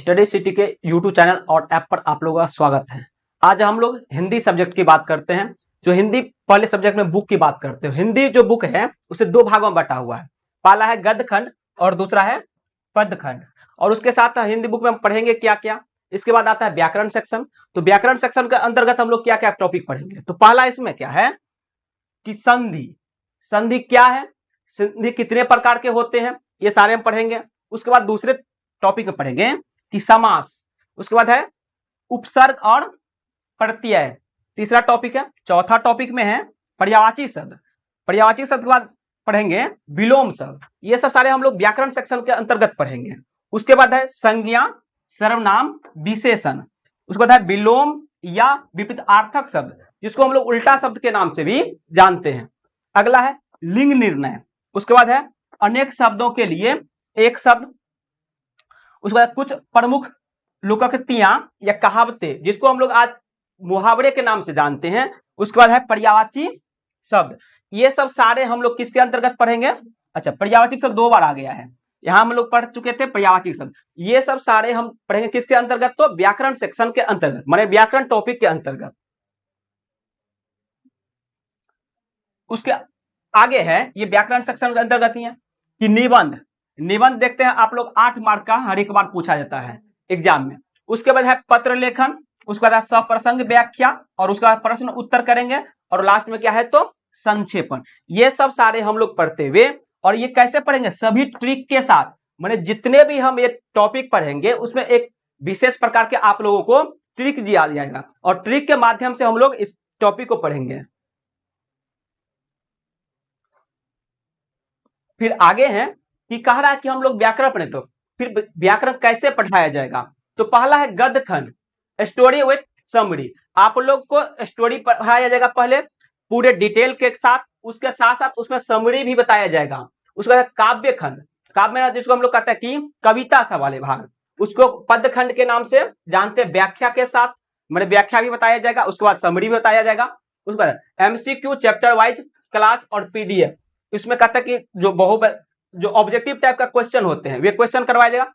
Study city के YouTube channel और app पर आप लोगों का स्वागत है। आज हम लोग हिंदी सब्जेक्ट की बात करते हैं। जो हिंदी पहले सब्जेक्ट में बुक की बात करते हैं। हिंदी जो बुक है उसे दो भागों में बटा हुआ है। पहला है गद्य खंड और दूसरा है पद्य खंड। और उसके साथ हिंदी बुक में हम पढ़ेंगे क्या क्या। इसके बाद आता है व्याकरण सेक्शन। तो व्याकरण सेक्शन के अंतर्गत हम लोग क्या क्या टॉपिक पढ़ेंगे। तो पहला इसमें क्या है कि संधि। संधि क्या है, संधि कितने प्रकार के होते हैं, ये सारे हम पढ़ेंगे। उसके बाद दूसरे टॉपिक में पढ़ेंगे कि समास। उसके बाद है उपसर्ग और प्रत्यय। तीसरा टॉपिक है। चौथा टॉपिक में है पर्यायवाची शब्द। पर्यायवाची शब्द के बाद पढ़ेंगे विलोम शब्द। ये सब सारे हम लोग व्याकरण सेक्शन के अंतर्गत पढ़ेंगे। उसके बाद है संज्ञा, सर्वनाम, विशेषण। उसके बाद है विलोम या विपरीतार्थक शब्द, जिसको हम लोग उल्टा शब्द के नाम से भी जानते हैं। अगला है लिंग निर्णय। उसके बाद है अनेक शब्दों के लिए एक शब्द। उसके बाद कुछ प्रमुख लोकोक्तियां या कहावतें, जिसको हम लोग आज मुहावरे के नाम से जानते हैं। उसके बाद है पर्यायवाची शब्द। ये सब सारे हम लोग किसके अंतर्गत पढ़ेंगे। अच्छा, पर्यायवाची शब्द दो बार आ गया है, यहां हम लोग पढ़ चुके थे पर्यायवाची शब्द। ये सब सारे हम पढ़ेंगे किसके अंतर्गत, तो व्याकरण सेक्शन के अंतर्गत, माने व्याकरण टॉपिक के अंतर्गत। उसके आगे है ये व्याकरण सेक्शन के अंतर्गत ही है कि निबंध। निबंध देखते हैं आप लोग 8 मार्क का हर एक बार पूछा जाता है एग्जाम में। उसके बाद है पत्र लेखन। उसके बाद है सप्रसंग व्याख्या और उसके बाद प्रश्न उत्तर करेंगे। और लास्ट में क्या है तो संक्षेपण। ये सब सारे हम लोग पढ़ते हुए, और ये कैसे पढ़ेंगे, सभी ट्रिक के साथ। माने जितने भी हम ये टॉपिक पढ़ेंगे उसमें एक विशेष प्रकार के आप लोगों को ट्रिक दिया जाएगा, और ट्रिक के माध्यम से हम लोग इस टॉपिक को पढ़ेंगे। फिर आगे है कि कह रहा है कि हम लोग व्याकरण पढ़े, तो फिर व्याकरण कैसे पढ़ाया जाएगा। तो पहला है गद्य खंड, स्टोरी विथ समरी। आप लोग को स्टोरी पढ़ाया जाएगा पहले पूरे डिटेल के साथ, उसके साथ साथ उसमें समरी भी बताया जाएगा। उसके बाद काव्य खंड, काव्य जिसको हम लोग कहते हैं कि कविता सा वाले भाग, उसको पद्य खंड के नाम से जानते हैं, व्याख्या के साथ, मैंने व्याख्या भी बताया जाएगा। उसके बाद समरी भी बताया जाएगा। उसके बाद एमसीक्यू, चैप्टर वाइज क्लास और पीडीएफ। इसमें कहता है कि जो ऑब्जेक्टिव टाइप का क्वेश्चन होते हैं वे क्वेश्चन करवाया जाएगा।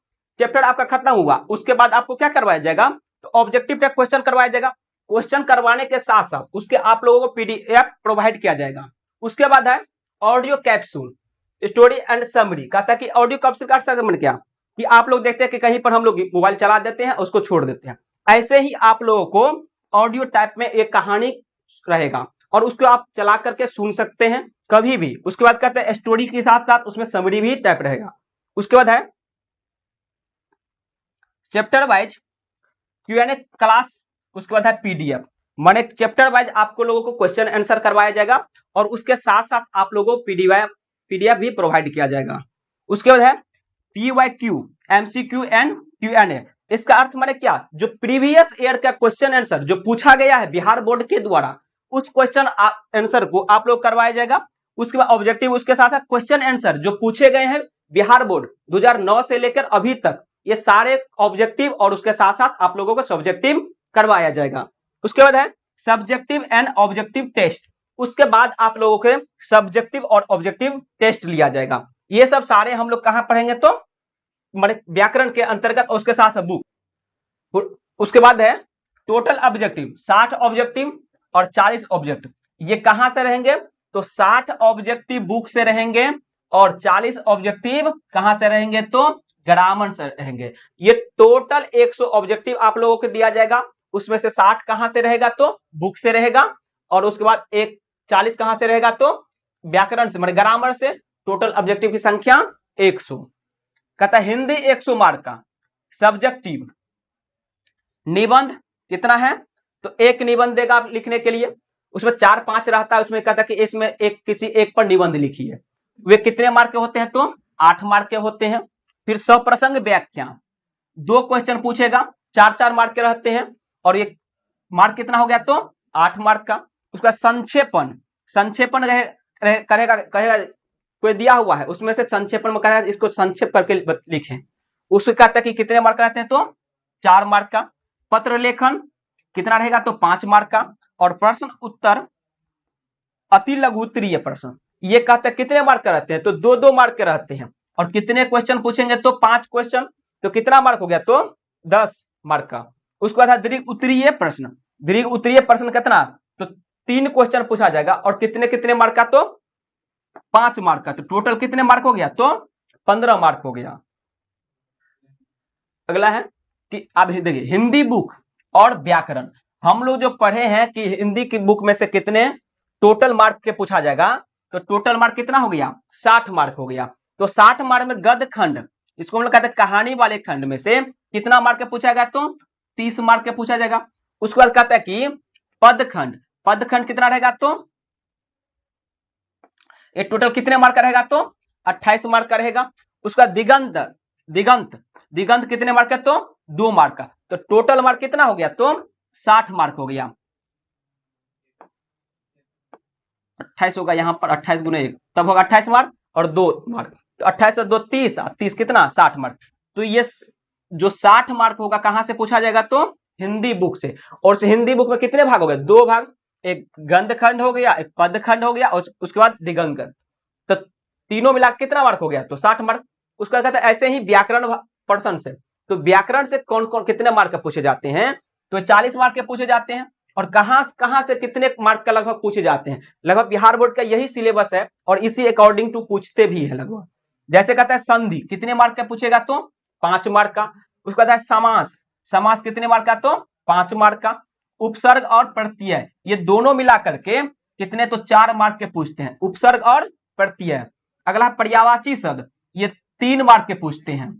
चैप्टर आपका खत्म हुआ उसके बाद आपको क्या करवाया जाएगा, तो ऑब्जेक्टिव टाइप क्वेश्चन करवाया जाएगा। क्वेश्चन करवाने के साथ साथ उसके आप लोगों को पीडीएफ प्रोवाइड किया जाएगा। उसके बाद है audio capsule, story and summary. कहता है कि ऑडियो कैप्सूल का मतलब क्या, कि आप लोग देखते हैं कि कहीं पर हम लोग मोबाइल चला देते हैं उसको छोड़ देते हैं, ऐसे ही आप लोगों को ऑडियो टाइप में एक कहानी रहेगा और उसको आप चला करके सुन सकते हैं कभी भी। उसके बाद कहते हैं स्टोरी के साथ साथ उसमें समरी भी टाइप रहेगा। उसके बाद है चैप्टर वाइज क्यूएनए क्लास। उसके बाद है पीडीएफ, माने चैप्टर वाइज आपको लोगों को क्वेश्चन आंसर करवाया जाएगा और उसके साथ साथ आप लोगों को पीडीएफ भी प्रोवाइड किया जाएगा। उसके बाद है पीवाईक्यू, एमसीक्यू एंड क्यूएनए। इसका अर्थ माने क्या, जो प्रीवियस ईयर का क्वेश्चन आंसर जो पूछा गया है बिहार बोर्ड के द्वारा, उस क्वेश्चन आंसर को आप लोग करवाया जाएगा। उसके बाद ऑब्जेक्टिव, उसके साथ है क्वेश्चन आंसर जो पूछे गए हैं बिहार बोर्ड 2009 से लेकर अभी तक, ये सारे ऑब्जेक्टिव और उसके साथ साथ आप लोगों को सब्जेक्टिव करवाया जाएगा। उसके बाद है सब्जेक्टिव एंड ऑब्जेक्टिव टेस्ट। उसके बाद आप लोगों के सब्जेक्टिव और ऑब्जेक्टिव टेस्ट लिया जाएगा। ये सब सारे हम लोग कहां पढ़ेंगे, तो व्याकरण के अंतर्गत, उसके साथ बुक। उसके बाद है टोटल ऑब्जेक्टिव, 60 ऑब्जेक्टिव और 40 ऑब्जेक्टिव। ये कहां से रहेंगे, तो 60 ऑब्जेक्टिव बुक से रहेंगे और 40 ऑब्जेक्टिव कहां से रहेंगे, तो ग्रामर से रहेंगे। ये टोटल 100 ऑब्जेक्टिव आप लोगों को दिया जाएगा। उसमें से 60 कहां से रहेगा, तो बुक से रहेगा, और उसके बाद 40 कहां से रहेगा, तो व्याकरण से, मतलब ग्रामर से। टोटल ऑब्जेक्टिव की संख्या 100। कहता है हिंदी 100 मार्क का, सब्जेक्टिव निबंध कितना है, तो एक निबंध देगा आप लिखने के लिए। उसमें 4-5 रहता है, उसमें कहता है कि इसमें किसी एक पर निबंध लिखिए। वे कितने मार्क के होते हैं, तो 8 मार्क के होते हैं। फिर सप्रसंग व्याख्या, 2 क्वेश्चन पूछेगा, 4-4 मार्क के रहते हैं, और ये मार्क कितना हो गया, तो 8 मार्क का। उसका संक्षेपण, संक्षेपण करेगा, कहेगा कोई दिया हुआ है उसमें से संक्षेपण में कहेगा इसको संक्षेप करके लिखें। उसको कहता है कि कितने मार्क रहते हैं, तो 4 मार्क का। पत्र लेखन कितना रहेगा, तो 5 मार्क का। और प्रश्न उत्तर अति लघु उत्तरीय प्रश्न, ये कहते हैं कितने मार्क के रहते हैं, तो 2-2 मार्क के रहते हैं। और कितने क्वेश्चन पूछेंगे, तो 5 क्वेश्चन, तो कितना मार्क हो गया, तो 10 मार्क का। उसके बाद दीर्घ उत्तरीय प्रश्न, दीर्घ उत्तरीय प्रश्न कितना, तो 3 क्वेश्चन पूछा जाएगा और कितने कितने मार्क का, तो 5 मार्क का। तो टोटल कितने मार्क हो गया, तो 15 मार्क हो गया। अगला है कि अब देखिए हिंदी बुक और व्याकरण, हम लोग जो पढ़े हैं कि हिंदी की बुक में से कितने टोटल मार्क के पूछा जाएगा, तो टोटल मार्क कितना हो गया, 60 मार्क हो गया। तो 60 मार्क में गद्य खंड, इसको हम लोग कहते हैं कहानी वाले खंड में से कितना मार्क के पूछा जाएगा, तो 30 मार्क के पूछा जाएगा। उसके बाद कहता है कि पद खंड, पद खंड कितना रहेगा, तो ये टोटल कितने मार्क का रहेगा, तो 28 मार्क का रहेगा। उसका दिगंत, दिगंत, दिगंत कितने मार्क का, तो 2 मार्क का। तो टोटल मार्क कितना हो गया, तो 60 मार्क हो गया। 28 होगा यहाँ पर, 28 गुने 1 तब होगा 28 मार्क और 2 मार्क, तो 28 से 2 30, 30 कितना 60 मार्क। तो ये जो 60 मार्क होगा कहां से पूछा जाएगा, तो हिंदी बुक से। और उस हिंदी बुक में कितने भाग हो गए, 2 भाग, एक गंध खंड हो गया, एक पद खंड हो गया और उसके बाद दिगंत। तो तीनों मिला कितना मार्क हो गया, तो 60 मार्क। उसका कहता है ऐसे ही व्याकरण पर्सन से, तो व्याकरण से कौन कौन कितने मार्क के पूछे जाते हैं, तो 40 मार्क के पूछे जाते हैं। और कहां से कितने मार्क का लगभग पूछे जाते हैं, लगभग बिहार बोर्ड का यही सिलेबस है और इसी अकॉर्डिंग टू पूछते भी है लगभग। जैसे कहता है संधि कितने मार्क का पूछेगा, तो 5 मार्क का। उसका कहता है समास, समास कितने मार्क का, तो 5 मार्क का। उपसर्ग और प्रत्यय ये दोनों मिला करके कितने, तो 4 मार्क के पूछते हैं, उपसर्ग और प्रत्यय। अगला पर्यायवाची शब्द, ये 3 मार्क के पूछते हैं।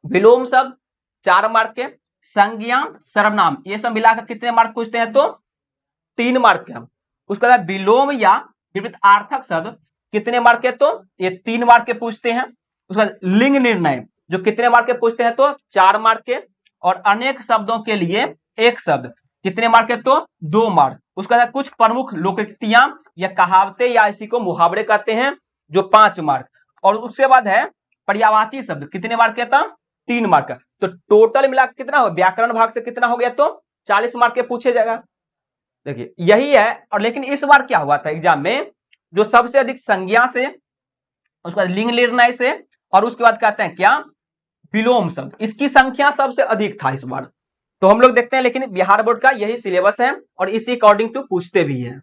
विलोम शब्द 4 मार्क के, संज्ञा सर्वनाम ये सब मिलाकर कितने मार्क पूछते हैं, तो 3 मार्क के। उसके बाद विलोम या विपरीतार्थक शब्द कितने मार्क के, तो ये 3 मार्क के पूछते हैं। उसके बाद लिंग निर्णय जो कितने मार्क के पूछते हैं, तो 4 मार्क के। और अनेक शब्दों के लिए एक शब्द कितने मार्क के, तो 2 मार्क। उसके बाद कुछ प्रमुख लोकोक्तियां या कहावतें या इसी को मुहावरे कहते हैं, जो 5 मार्क। और उसके बाद है पर्यायवाची शब्द कितने मार्क के था, 3 मार्क का। तो टोटल मिला कितना हो, व्याकरण भाग से कितना हो गया, तो 40 मार्क के पूछे जाएगा। देखिए यही है। और लेकिन इस बार क्या हुआ था एग्जाम में, जो सबसे अधिक संज्ञा से, उसके बाद लिंग निर्णय से, और उसके बाद कहते हैं क्या, विलोम शब्द, इसकी संख्या सबसे अधिक था इस बार। तो हम लोग देखते हैं, लेकिन बिहार बोर्ड का यही सिलेबस है और इसी अकॉर्डिंग टू पूछते भी है।